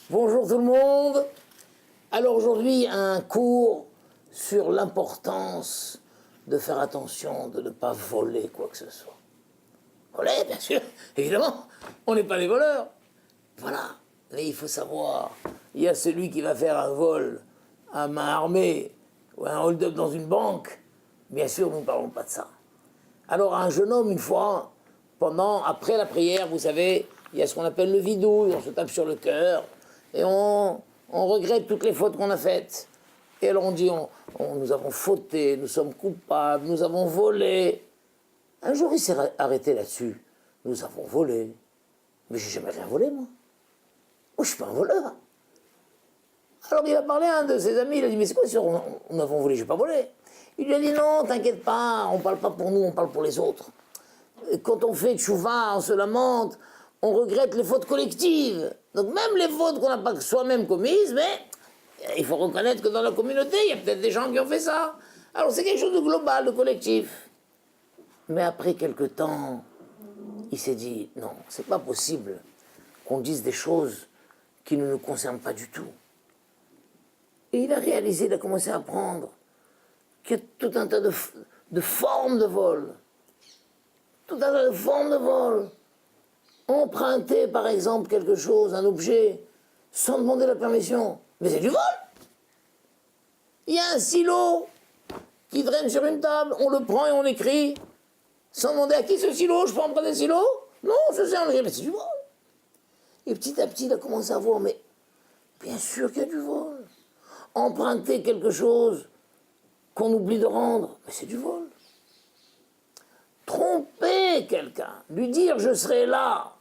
Bonjour tout le monde. Alors aujourd'hui, un cours sur l'importance de faire attention de ne pas voler quoi que ce soit. Voler, bien sûr, évidemment, on n'est pas des voleurs. Voilà, mais il faut savoir, il y a celui qui va faire un vol à main armée ou un hold-up dans une banque. Bien sûr, nous ne parlons pas de ça. Alors un jeune homme, une fois, après la prière, vous savez, il y a ce qu'on appelle le vidouille, on se tape sur le cœur et on regrette toutes les fautes qu'on a faites. Et alors on dit, nous avons fauté, nous sommes coupables, nous avons volé. Un jour, il s'est arrêté là-dessus. Nous avons volé. Mais j'ai jamais rien volé, moi. Moi, je suis pas un voleur. Alors il a parlé à un de ses amis, il a dit, mais c'est quoi si nous avons volé, j'ai pas volé. Il lui a dit, non, t'inquiète pas, on parle pas pour nous, on parle pour les autres. Quand on fait tchouva, on se lamente, on regrette les fautes collectives. Donc même les fautes qu'on n'a pas soi-même commises, mais il faut reconnaître que dans la communauté, il y a peut-être des gens qui ont fait ça. Alors c'est quelque chose de global, de collectif. Mais après quelque temps, il s'est dit, non, c'est pas possible qu'on dise des choses qui ne nous concernent pas du tout. Et il a réalisé, il a commencé à apprendre qu'il y a tout un tas de formes de vol. Tout un tas de formes de vol. Emprunter, par exemple, quelque chose, un objet, sans demander la permission, mais c'est du vol. Il y a un stylo qui traîne sur une table, on le prend et on écrit, sans demander à qui ce stylo, je peux emprunter le stylo? Non, je sais, on écrit, mais c'est du vol. Et petit à petit, il a commencé à voir, mais bien sûr qu'il y a du vol. Emprunter quelque chose qu'on oublie de rendre, mais c'est du vol. Tromper quelqu'un, lui dire je serai là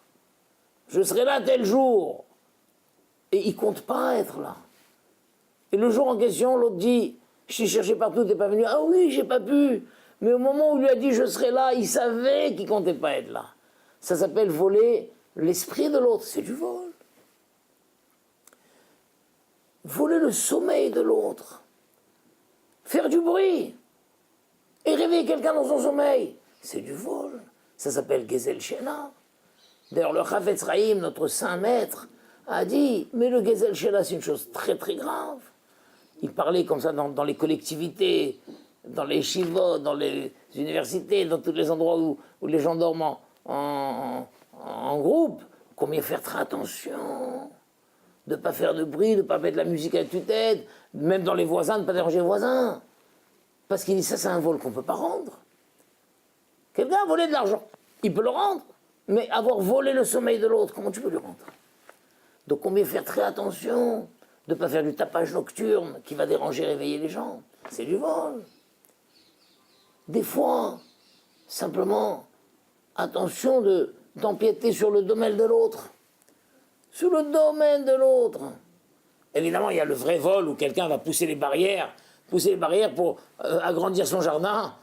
tel jour, et il compte pas être là. Et le jour en question, l'autre dit, je t'ai cherché partout, t'es pas venu. Ah oui, j'ai pas pu. Mais au moment où il lui a dit je serai là, il savait qu'il comptait pas être là. Ça s'appelle voler l'esprit de l'autre, c'est du vol. Voler le sommeil de l'autre. Faire du bruit. Et réveiller quelqu'un dans son sommeil. C'est du vol. Ça s'appelle Gezel Shena. D'ailleurs, le Chafetz Chaim, notre saint maître, a dit, mais le Gezel Shena, c'est une chose très très grave. Il parlait comme ça dans les collectivités, dans les shivot, dans les universités, dans tous les endroits où les gens dorment en groupe. Combien faire très attention de ne pas faire de bruit, de ne pas mettre de la musique à tue-tête, même dans les voisins, de ne pas déranger les voisins. Parce qu'il dit, ça c'est un vol qu'on ne peut pas rendre. Quelqu'un a volé de l'argent, il peut le rendre, mais avoir volé le sommeil de l'autre, comment tu peux lui rendre? Donc combien faire très attention de ne pas faire du tapage nocturne qui va déranger, réveiller les gens. C'est du vol. Des fois, simplement, attention d'empiéter sur le domaine de l'autre. Sur le domaine de l'autre. Évidemment, il y a le vrai vol où quelqu'un va pousser les barrières pour agrandir son jardin,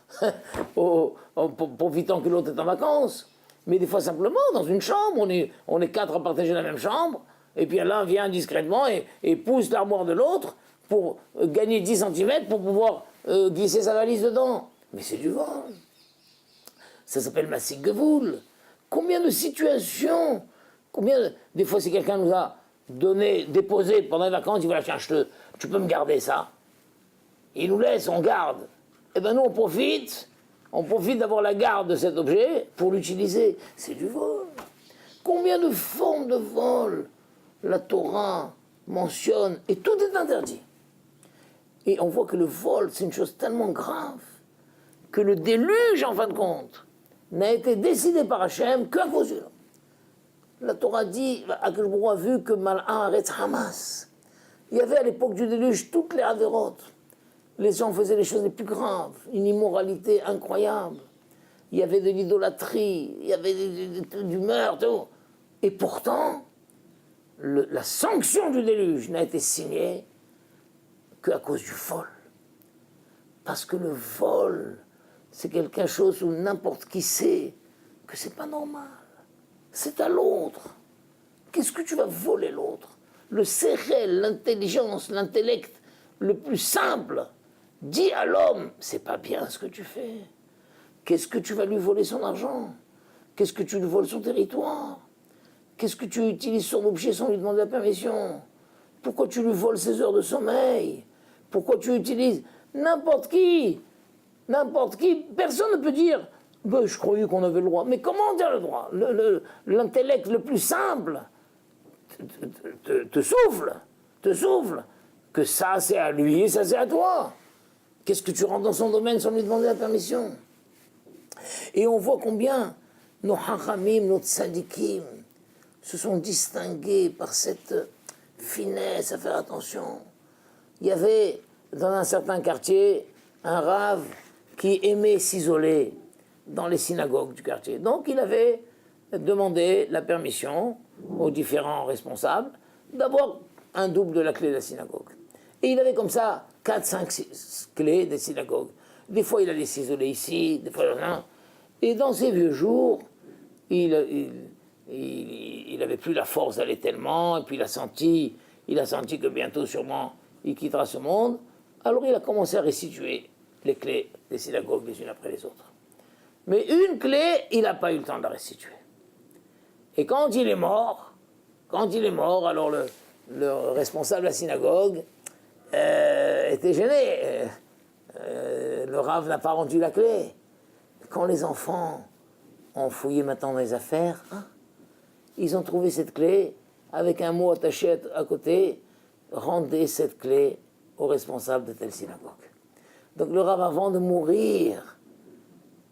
profitant que l'autre est en vacances. Mais des fois, simplement, dans une chambre, on est 4 à partager la même chambre, et puis l'un vient discrètement et pousse l'armoire de l'autre pour gagner 10 cm pour pouvoir glisser sa valise dedans. Mais c'est du vol. Ça s'appelle Massig Gevoul. Combien de situations, des fois, si quelqu'un nous a déposé pendant les vacances, il dit voilà, tiens, tu peux me garder ça. Il nous laisse, on garde. Et bien nous, on profite d'avoir la garde de cet objet pour l'utiliser. C'est du vol. Combien de formes de vol la Torah mentionne, et tout est interdit. Et on voit que le vol, c'est une chose tellement grave que le déluge, en fin de compte, n'a été décidé par Hachem qu'à cause de l'homme. La Torah dit, Akadosh Baruch Hu a vu que Mal'a Haaretz Hamas. Il y avait à l'époque du déluge toutes les avérotes. Les gens faisaient les choses les plus graves, une immoralité incroyable. Il y avait de l'idolâtrie, il y avait du meurtre. Et pourtant, la sanction du déluge n'a été signée qu'à cause du vol. Parce que le vol, c'est quelque chose où n'importe qui sait que c'est pas normal. C'est à l'autre. Qu'est-ce que tu vas voler l'autre? Le sérel, l'intelligence, l'intellect le plus simple dit à l'homme, c'est pas bien ce que tu fais. Qu'est-ce que tu vas lui voler son argent? Qu'est-ce que tu lui voles son territoire? Qu'est-ce que tu utilises son objet sans lui demander la permission? Pourquoi tu lui voles ses heures de sommeil? Pourquoi tu utilises n'importe qui? N'importe qui, personne ne peut dire ben, je croyais qu'on avait le droit. Mais comment dire le droit? L'intellect le plus simple te souffle que ça c'est à lui et ça c'est à toi. Qu'est-ce que tu rentres dans son domaine sans lui demander la permission? Et on voit combien nos hachamim, nos tzadikim se sont distingués par cette finesse à faire attention. Il y avait dans un certain quartier un rave qui aimait s'isoler dans les synagogues du quartier. Donc il avait demandé la permission aux différents responsables d'avoir un double de la clé de la synagogue. Et il avait comme ça 4, 5, 6 clés des synagogues. Des fois il allait s'isoler ici, des fois là. Et dans ses vieux jours, il n'avait plus la force d'aller tellement, et puis il a senti que bientôt sûrement il quittera ce monde. Alors il a commencé à restituer les clés des synagogues les unes après les autres. Mais une clé, il n'a pas eu le temps de la restituer. Et quand il est mort, alors le responsable de la synagogue était gêné. Le rave n'a pas rendu la clé. Quand les enfants ont fouillé maintenant dans les affaires, ils ont trouvé cette clé avec un mot attaché à côté, rendez cette clé au responsable de telle synagogue. Donc le rave, avant de mourir,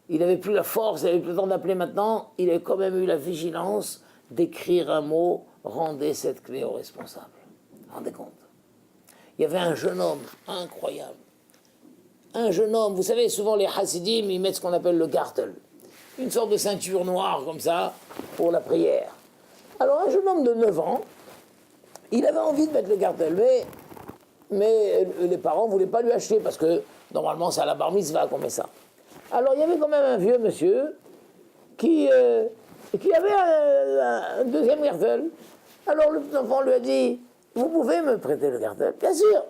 il n'avait plus la force, il n'avait plus le temps d'appeler maintenant, il avait quand même eu la vigilance d'écrire un mot, rendez cette clé au responsable. Vous vous rendez compte? Il y avait un jeune homme incroyable. Un jeune homme, vous savez, souvent les chassidim, ils mettent ce qu'on appelle le gartel. Une sorte de ceinture noire comme ça, pour la prière. Alors un jeune homme de 9 ans, il avait envie de mettre le gartel, mais les parents ne voulaient pas lui acheter, parce que normalement c'est à la bar mitzvah qu'on met ça. Alors il y avait quand même un vieux monsieur qui avait un deuxième gartel. Alors le petit enfant lui a dit, vous pouvez me prêter le gartel? Bien sûr.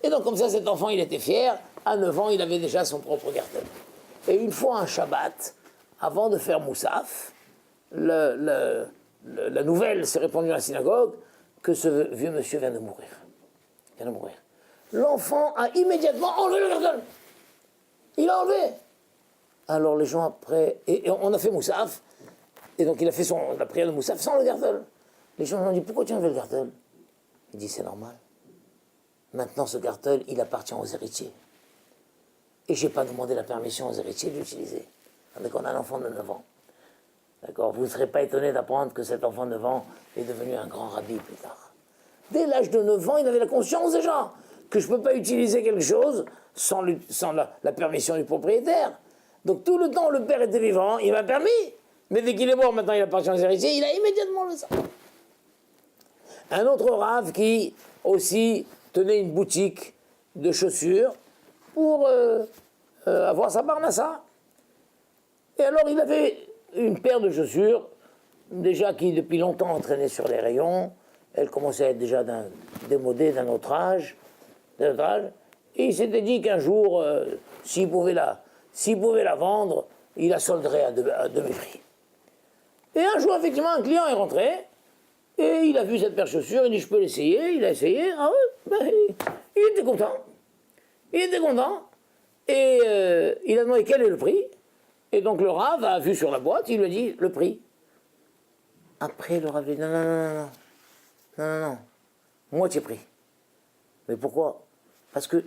Et donc comme ça cet enfant il était fier, à 9 ans il avait déjà son propre gartel. Et une fois un Shabbat, avant de faire Moussaf, la nouvelle s'est répandue dans la synagogue que ce vieux monsieur vient de mourir. L'enfant a immédiatement enlevé le gartel. Il a enlevé. Alors les gens après, et on a fait Moussaf, et donc il a fait la prière de Moussaf sans le gartel. Les gens lui ont dit, pourquoi tu as enlevé le gartel? Il dit, c'est normal. Maintenant ce gartel, il appartient aux héritiers. Et je n'ai pas demandé la permission aux héritiers de l'utiliser. Donc on a un enfant de 9 ans. D'accord? Vous ne serez pas étonné d'apprendre que cet enfant de 9 ans est devenu un grand rabbi plus tard. Dès l'âge de 9 ans, il avait la conscience déjà que je ne peux pas utiliser quelque chose sans la permission du propriétaire. Donc tout le temps où le père était vivant, il m'a permis. Mais dès qu'il est mort, maintenant il appartient aux héritiers, il a immédiatement le ça. Un autre rave qui aussi tenait une boutique de chaussures pour avoir sa parnassa. Et alors il avait une paire de chaussures, déjà qui depuis longtemps entraînait sur les rayons. Elle commençait à être déjà démodée d'un autre âge. Et il s'était dit qu'un jour, s'il pouvait la vendre, il la solderait à demi-prix. Et un jour, effectivement, un client est rentré, et il a vu cette paire de chaussures, il dit, je peux l'essayer. Il a essayé, il était content. Et il a demandé quel est le prix. Et donc le rave a vu sur la boîte, il lui a dit le prix. Après, le rave a dit, non, moitié prix. Mais pourquoi? Parce que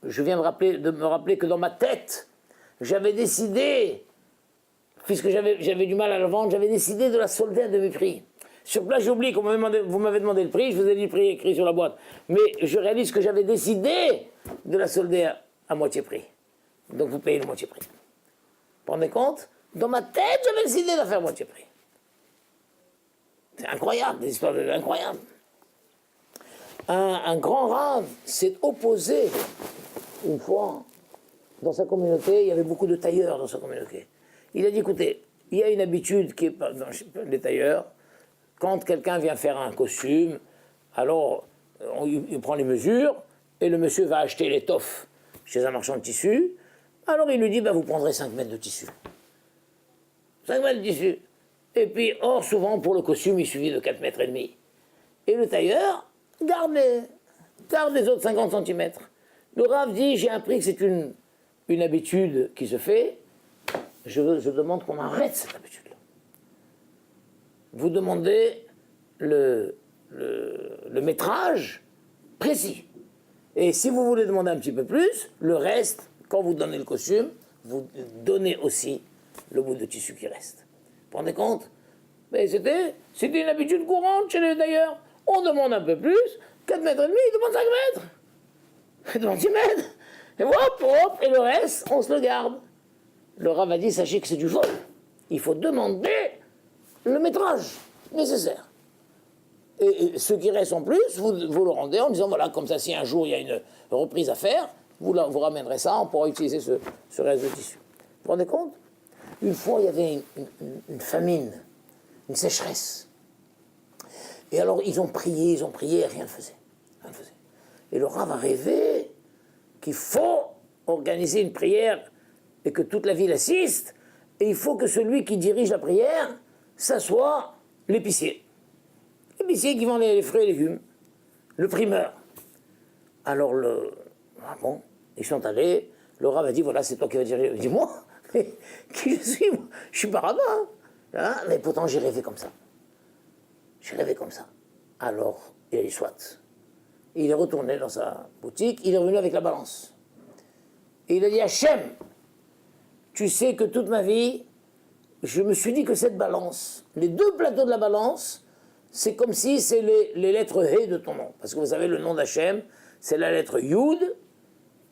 je viens de me rappeler que dans ma tête, j'avais décidé, puisque j'avais du mal à la vendre, j'avais décidé de la solder à demi-prix. Sur place, j'ai oublié qu'on vous m'avez demandé le prix, je vous ai dit le prix écrit sur la boîte. Mais je réalise que j'avais décidé de la solder à moitié prix. Donc vous payez le moitié prix. Vous vous rendez compte? Dans ma tête, j'avais décidé de la faire moitié prix. C'est incroyable, des histoires incroyables. Un grand rave s'est opposé une fois dans sa communauté, il y avait beaucoup de tailleurs dans sa communauté. Il a dit, écoutez, il y a une habitude qui est dans les tailleurs, quand quelqu'un vient faire un costume, alors il prend les mesures et le monsieur va acheter l'étoffe chez un marchand de tissu, Alors il lui dit, vous prendrez 5 mètres de tissu. 5 mètres de tissu. Et puis, or, souvent, pour le costume, il suffit de 4 mètres et demi. Et le tailleur garde les autres 50 centimètres. Le Rav dit, j'ai appris que c'est une habitude qui se fait. Je demande qu'on arrête cette habitude-là. Vous demandez le métrage précis. Et si vous voulez demander un petit peu plus, le reste, quand vous donnez le costume, vous donnez aussi le bout de tissu qui reste. Vous vous rendez compte? Mais c'était une habitude courante chez les tailleurs. On demande un peu plus, 4 mètres et demi, il demande 5 mètres. Il demande 6 mètres. Et hop, et le reste, on se le garde. Le Rav a dit, sachez que c'est du vol. Il faut demander le métrage nécessaire. Et ce qui reste en plus, vous le rendez en disant, voilà, comme ça, si un jour il y a une reprise à faire, vous ramènerez ça, on pourra utiliser ce reste de tissu. Vous vous rendez compte? Une fois, il y avait une famine, une sécheresse. Et alors, ils ont prié, et rien ne faisait. Et le Rav a rêvé qu'il faut organiser une prière et que toute la ville assiste, et il faut que celui qui dirige la prière, ça soit l'épicier. L'épicier qui vend les fruits et légumes, le primeur. Alors, ils sont allés, le Rav a dit, voilà, c'est toi qui vas diriger. Il dit, moi, mais qui je suis? Moi, je suis pas rabbin. Hein, mais pourtant, j'ai rêvé comme ça. Alors, il a dit, soit. Il est retourné dans sa boutique, il est revenu avec la balance. Et il a dit, Hachem, tu sais que toute ma vie, je me suis dit que cette balance, les 2 plateaux de la balance, c'est comme si c'est les lettres He de ton nom. Parce que vous savez, le nom d'Hachem, c'est la lettre Yud,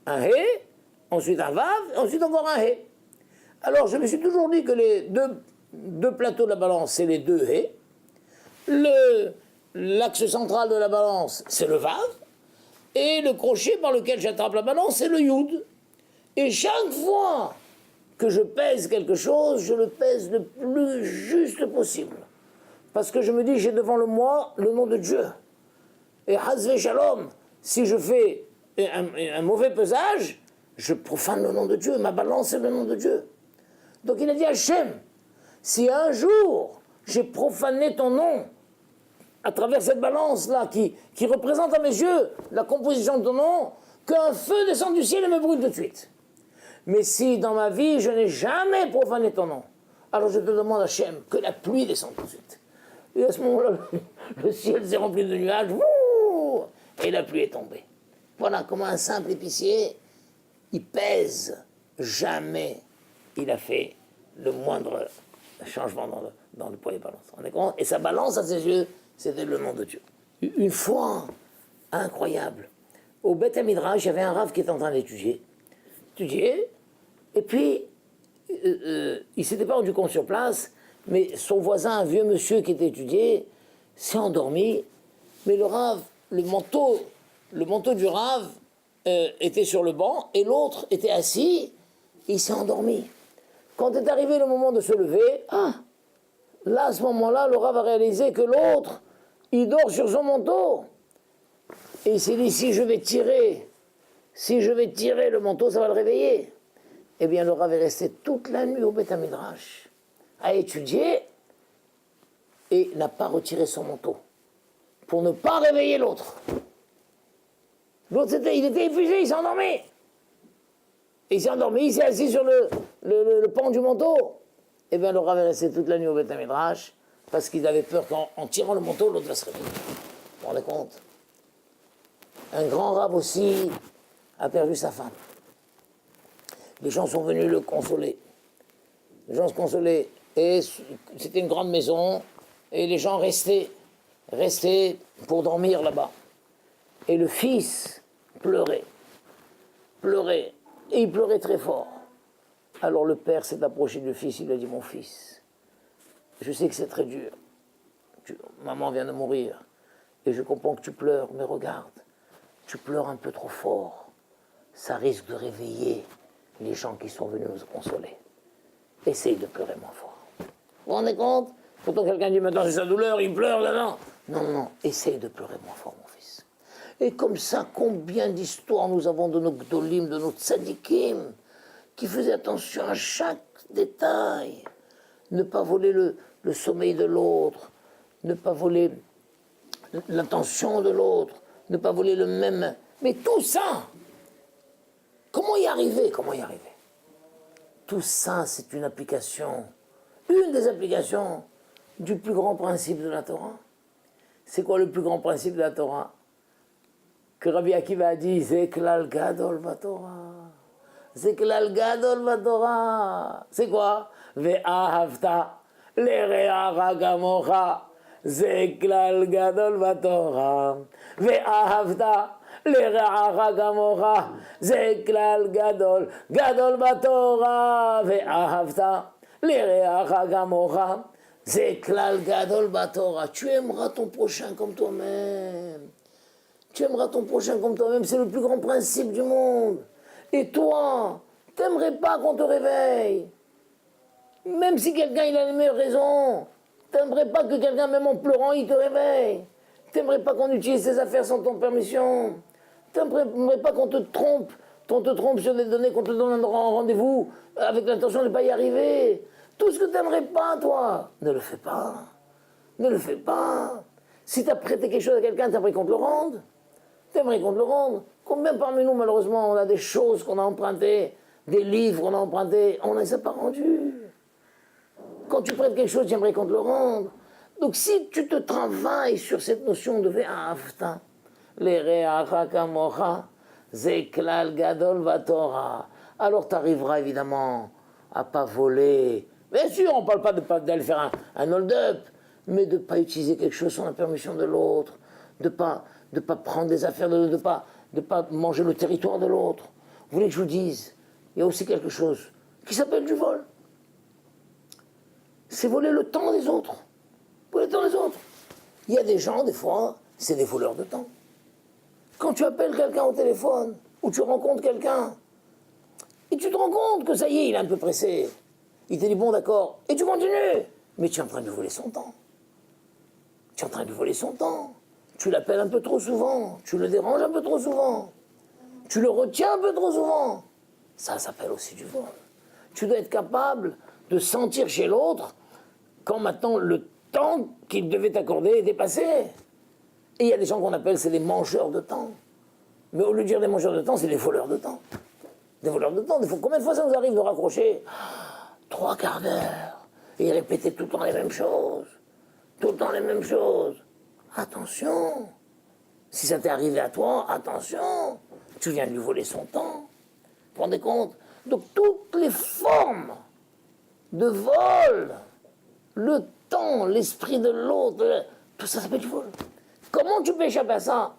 un He, ensuite un Vav, ensuite encore un He. Alors, je me suis toujours dit que les deux plateaux de la balance, c'est les 2 He. L'axe central de la balance, c'est le Vav. Et le crochet par lequel j'attrape la balance, c'est le Yud. Et chaque fois que je pèse quelque chose, je le pèse le plus juste possible. Parce que je me dis, j'ai devant moi le nom de Dieu. Et Hazve Shalom, si je fais un mauvais pesage, je profane le nom de Dieu. Ma balance, c'est le nom de Dieu. Donc il a dit, Hachem, si un jour j'ai profané ton nom à travers cette balance-là qui représente à mes yeux la composition de ton nom, qu'un feu descende du ciel et me brûle tout de suite. Mais si dans ma vie je n'ai jamais profané ton nom, alors je te demande, Hachem, que la pluie descende tout de suite. Et à ce moment-là, le ciel s'est rempli de nuages, et la pluie est tombée. Voilà comment un simple épicier, il pèse jamais. Il a fait le moindre changement dans le poids et balance. Et sa balance à ses yeux, c'était le nom de Dieu. Une fois, incroyable, au Beth Midrash, il y avait un Rav qui était en train d'étudier, et puis il s'était pas rendu compte sur place, mais son voisin, un vieux monsieur qui était étudié, s'est endormi, mais le Rav, le manteau du Rav était sur le banc, et l'autre était assis, et il s'est endormi. Quand est arrivé le moment de se lever, là, à ce moment-là, le Rav a réalisé que l'autre, il dort sur son manteau. Et il s'est dit, si je vais tirer le manteau, ça va le réveiller. Eh bien, le Rav est resté toute la nuit au Beth Midrash, à étudier, et n'a pas retiré son manteau, pour ne pas réveiller l'autre. L'autre, il était épuisé, il s'est endormi. Il s'est endormi, il s'est assis sur le pan du manteau. Eh bien, le Rav est resté toute la nuit au Beth Midrash, parce qu'il avait peur qu'en tirant le manteau, l'autre va se réveiller. Vous vous rendez compte? Un grand Rav aussi a perdu sa femme. Les gens sont venus le consoler. Les gens se consolaient. Et c'était une grande maison, et les gens restaient pour dormir là-bas. Et le fils pleurait. Et il pleurait très fort. Alors le père s'est approché du fils, il lui a dit, mon fils, je sais que c'est très dur. Maman vient de mourir. Et je comprends que tu pleures, mais regarde, tu pleures un peu trop fort. Ça risque de réveiller les gens qui sont venus nous consoler. Essaye de pleurer moins fort. Vous vous rendez compte? Pourtant quelqu'un dit, maintenant c'est sa douleur, il pleure, là. Non, essaye de pleurer moins fort, mon fils. Et comme ça, combien d'histoires nous avons de nos gdolim, de nos tzadikim, qui faisait attention à chaque détail. Ne pas voler le sommeil de l'autre, ne pas voler l'attention de l'autre, ne pas voler le même... Mais tout ça, comment y arriver? Tout ça, c'est une des applications du plus grand principe de la Torah. C'est quoi le plus grand principe de la Torah? Que Rabbi Akiva a dit, c'est klal gadol batorah. C'est klal gadol batorah. C'est quoi? Ve'ahavta lereacha kamocha. C'est klal gadol batorah. Ve'ahavta lereacha kamocha. C'est klal gadol batorah. Ve'ahavta lereacha kamocha. C'est klal gadol batorah. Tu aimeras ton prochain comme toi-même. Tu aimeras ton prochain comme toi-même, c'est le plus grand principe du monde. Et toi, t'aimerais pas qu'on te réveille. Même si quelqu'un il a les meilleures raisons, t'aimerais pas que quelqu'un, même en pleurant, il te réveille. T'aimerais pas qu'on utilise ses affaires sans ton permission. T'aimerais pas qu'on te trompe sur des données, qu'on te donne un rendez-vous avec l'intention de ne pas y arriver. Tout ce que t'aimerais pas, toi, ne le fais pas. Ne le fais pas. Si t'as prêté quelque chose à quelqu'un, t'aimerais qu'on te le rende. T'aimerais qu'on te le rende. Combien parmi nous, malheureusement, on a des choses qu'on a empruntées, des livres qu'on a empruntés, on ne les a pas rendus. Quand tu prêtes quelque chose, tu aimerais qu'on te le rende. Donc si tu te travailles sur cette notion de ve'ahavta, lereacha kamocha, zeklal gadol vatora, alors tu arriveras évidemment à pas voler. Bien sûr, on ne parle pas d'aller faire un hold-up, mais de ne pas utiliser quelque chose sans la permission de l'autre, de pas prendre des affaires de l'autre, de pas manger le territoire de l'autre. Vous voulez que je vous dise, il y a aussi quelque chose qui s'appelle du vol. C'est voler le temps des autres. Voler le temps des autres. Il y a des gens, des fois, c'est des voleurs de temps. Quand tu appelles quelqu'un au téléphone, ou tu rencontres quelqu'un, et tu te rends compte que ça y est, il est un peu pressé. Il te dit, bon d'accord, et tu continues. Mais tu es en train de voler son temps. Tu es en train de voler son temps. Tu l'appelles un peu trop souvent, tu le déranges un peu trop souvent, tu le retiens un peu trop souvent. Ça s'appelle aussi du vol. Tu dois être capable de sentir chez l'autre quand maintenant le temps qu'il devait t'accorder est dépassé. Et il y a des gens qu'on appelle, c'est des mangeurs de temps. Mais au lieu de dire des mangeurs de temps, c'est des voleurs de temps. Des voleurs de temps. Combien de fois ça nous arrive de raccrocher 3 quarts d'heure et répéter tout le temps les mêmes choses. Tout le temps les mêmes choses. Attention, si ça t'est arrivé à toi, attention, tu viens de lui voler son temps. Vous vous rendez compte? Donc toutes les formes de vol, le temps, l'esprit de l'autre, tout ça s'appelle du vol. Comment tu peux échapper à ça?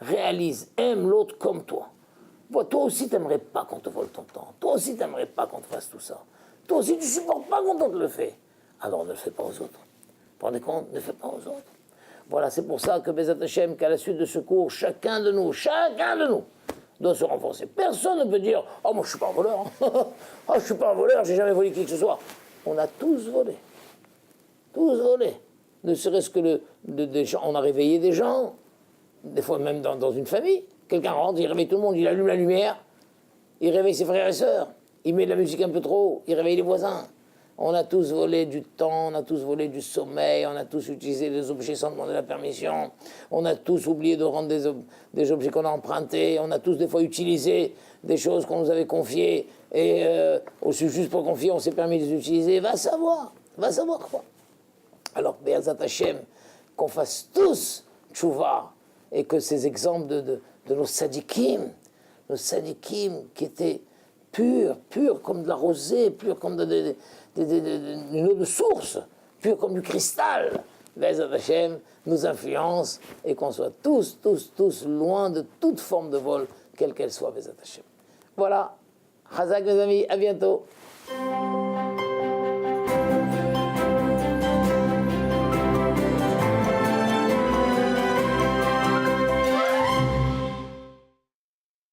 Réalise, aime l'autre comme toi. Toi aussi, tu n'aimerais pas qu'on te vole ton temps. Toi aussi, tu n'aimerais pas qu'on te fasse tout ça. Toi aussi, tu ne supportes pas quand on te le fait. Alors ne le fais pas aux autres. Vous vous rendez compte? Ne fais pas aux autres. Voilà, c'est pour ça que Bezat Hashem, qu'à la suite de ce cours, chacun de nous doit se renforcer. Personne ne peut dire « Oh, moi, je ne suis pas un voleur. Oh, je ne suis pas un voleur, j'ai jamais volé qui que ce soit. » On a tous volé. Tous volé. Ne serait-ce que on a réveillé des gens, des fois même dans une famille. Quelqu'un rentre, il réveille tout le monde, il allume la lumière, il réveille ses frères et sœurs, il met de la musique un peu trop, il réveille les voisins. On a tous volé du temps, on a tous volé du sommeil, on a tous utilisé des objets sans demander la permission, on a tous oublié de rendre des objets qu'on a empruntés, on a tous des fois utilisé des choses qu'on nous avait confiées et juste pour confier, on s'est permis de les utiliser. Va savoir quoi. Alors, Be'ezat Hashem, qu'on fasse tous tchouva et que ces exemples de nos sadikim qui étaient purs comme de la rosée, purs comme une eau de source, pur comme du cristal, Be'ezat Hashem nous influence et qu'on soit tous loin de toute forme de vol, quelle qu'elle soit, Be'ezat Hashem. Voilà, Chazak mes amis, à bientôt.